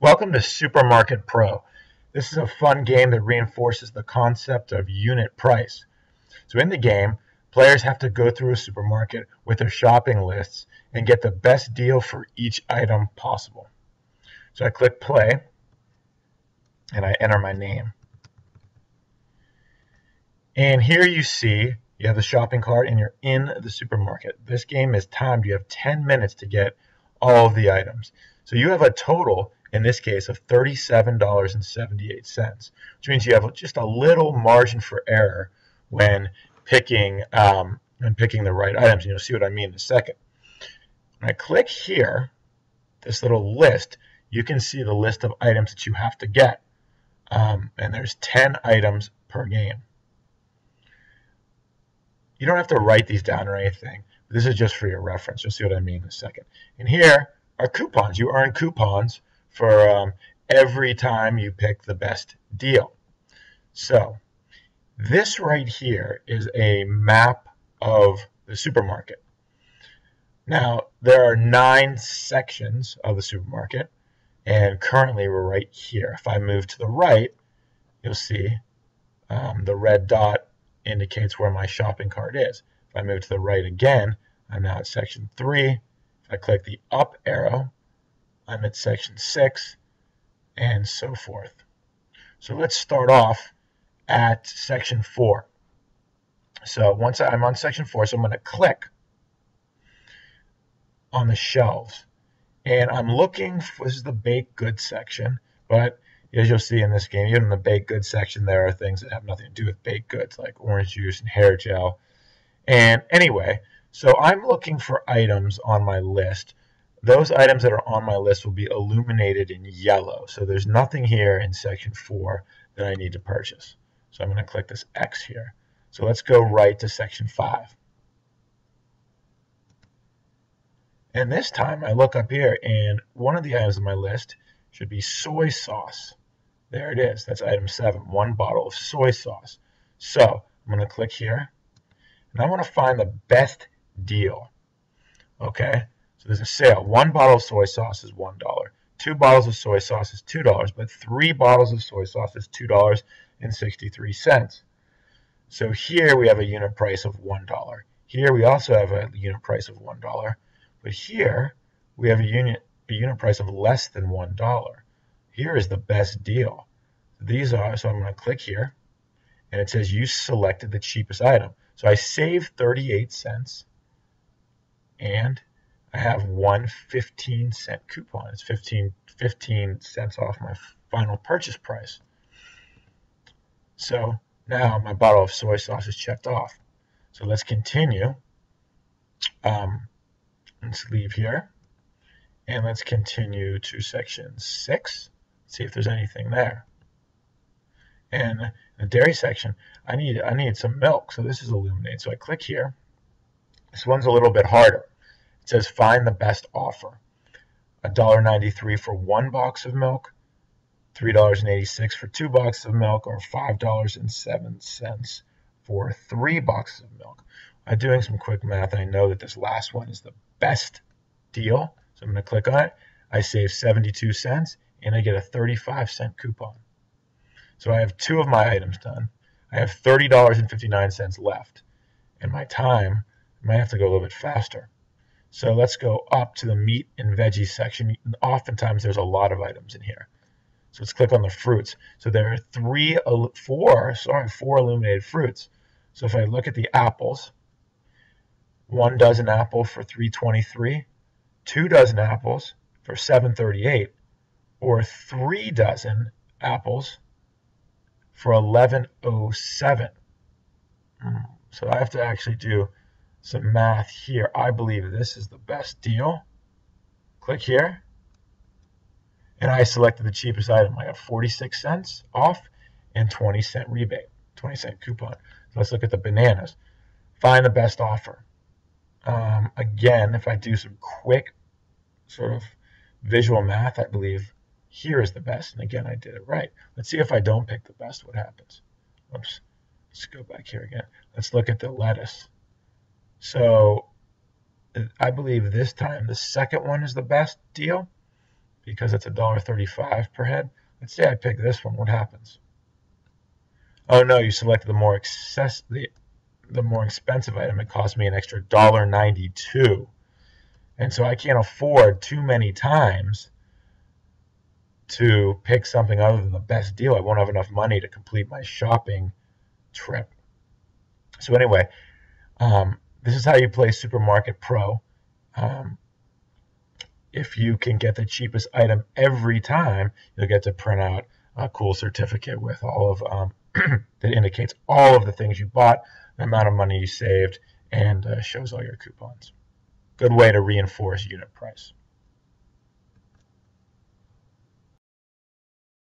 Welcome to Supermarket Pro. This is a fun game that reinforces the concept of unit price. So in the game, players have to go through a supermarket with their shopping lists and get the best deal for each item possible. So I click play and I enter my name. And here you see you have the shopping cart and you're in the supermarket. This game is timed. You have 10 minutes to get all of the items. So you have a total, in this case, of $37.78, which means you have just a little margin for error when picking the right items. And you'll see what I mean in a second. When I click here, this little list, you can see the list of items that you have to get. And there's 10 items per game. You don't have to write these down or anything. This is just for your reference. You'll see what I mean in a second. And here are coupons. You earn coupons for every time you pick the best deal. So this right here is a map of the supermarket. Now, there are 9 sections of the supermarket, and currently we're right here. If I move to the right, you'll see the red dot indicates where my shopping cart is. If I move to the right again, I'm now at section 3. If I click the up arrow, I'm at section 6, and so forth. So let's start off at section 4. So once I'm on section 4, so I'm going to click on the shelves. And I'm looking for, this is the baked goods section, but as you'll see in this game, even in the baked goods section, there are things that have nothing to do with baked goods, like orange juice and hair gel. And anyway, so I'm looking for items on my list. Those items that are on my list will be illuminated in yellow. So there's nothing here in section 4 that I need to purchase. So I'm going to click this X here. So let's go right to section 5. And this time I look up here, and one of the items on my list should be soy sauce. There it is. That's item 7, 1 bottle of soy sauce. So I'm going to click here, and I want to find the best deal. Okay, so there's a sale. 1 bottle of soy sauce is $1. 2 bottles of soy sauce is $2, but 3 bottles of soy sauce is $2.63. So here we have a unit price of $1. Here we also have a unit price of $1. But here we have a unit price of less than $1. Here is the best deal. So I'm going to click here, and it says you selected the cheapest item. So I save 38 cents, and I have one 15-cent coupon. It's 15 cents off my final purchase price. So now my bottle of soy sauce is checked off. So let's continue. Let's leave here, and let's continue to section 6. See if there's anything there. And in the dairy section, I need some milk, so this is illuminated. So I click here. This one's a little bit harder. It says find the best offer. $1.93 for 1 box of milk, $3.86 for 2 boxes of milk, or $5.07 for 3 boxes of milk. I'm doing some quick math, and I know that this last one is the best deal. So I'm going to click on it. I save 72 cents, and I get a 35-cent coupon. So I have 2 of my items done. I have $30.59 left, and my time, I might have to go a little bit faster. So let's go up to the meat and veggies section. Oftentimes there's a lot of items in here. So let's click on the fruits. So there are 4 illuminated fruits. So if I look at the apples, 1 dozen apple for $3.23, 2 dozen apples for $7.38, or 3 dozen apples for $11.07. So I have to actually do some math here. I believe this is the best deal. Click here, and I selected the cheapest item. I got 46 cents off and 20-cent rebate, 20-cent coupon. So let's look at the bananas. Find the best offer. Again, if I do some quick sort of visual math, I believe here is the best. And again, I did it right. Let's see if I don't pick the best, what happens. Oops. Let's go back here again. Let's look at the lettuce. So I believe this time the second one is the best deal. because it's $1.35 per head. Let's say I pick this one. What happens? Oh no, you selected the more expensive item. It cost me an extra $1.92. And so I can't afford too many times to pick something other than the best deal. I won't have enough money to complete my shopping trip. So anyway, this is how you play Supermarket Pro. If you can get the cheapest item every time, you'll get to print out a cool certificate with all of that indicates all of the things you bought, the amount of money you saved, and shows all your coupons. Good way to reinforce unit price.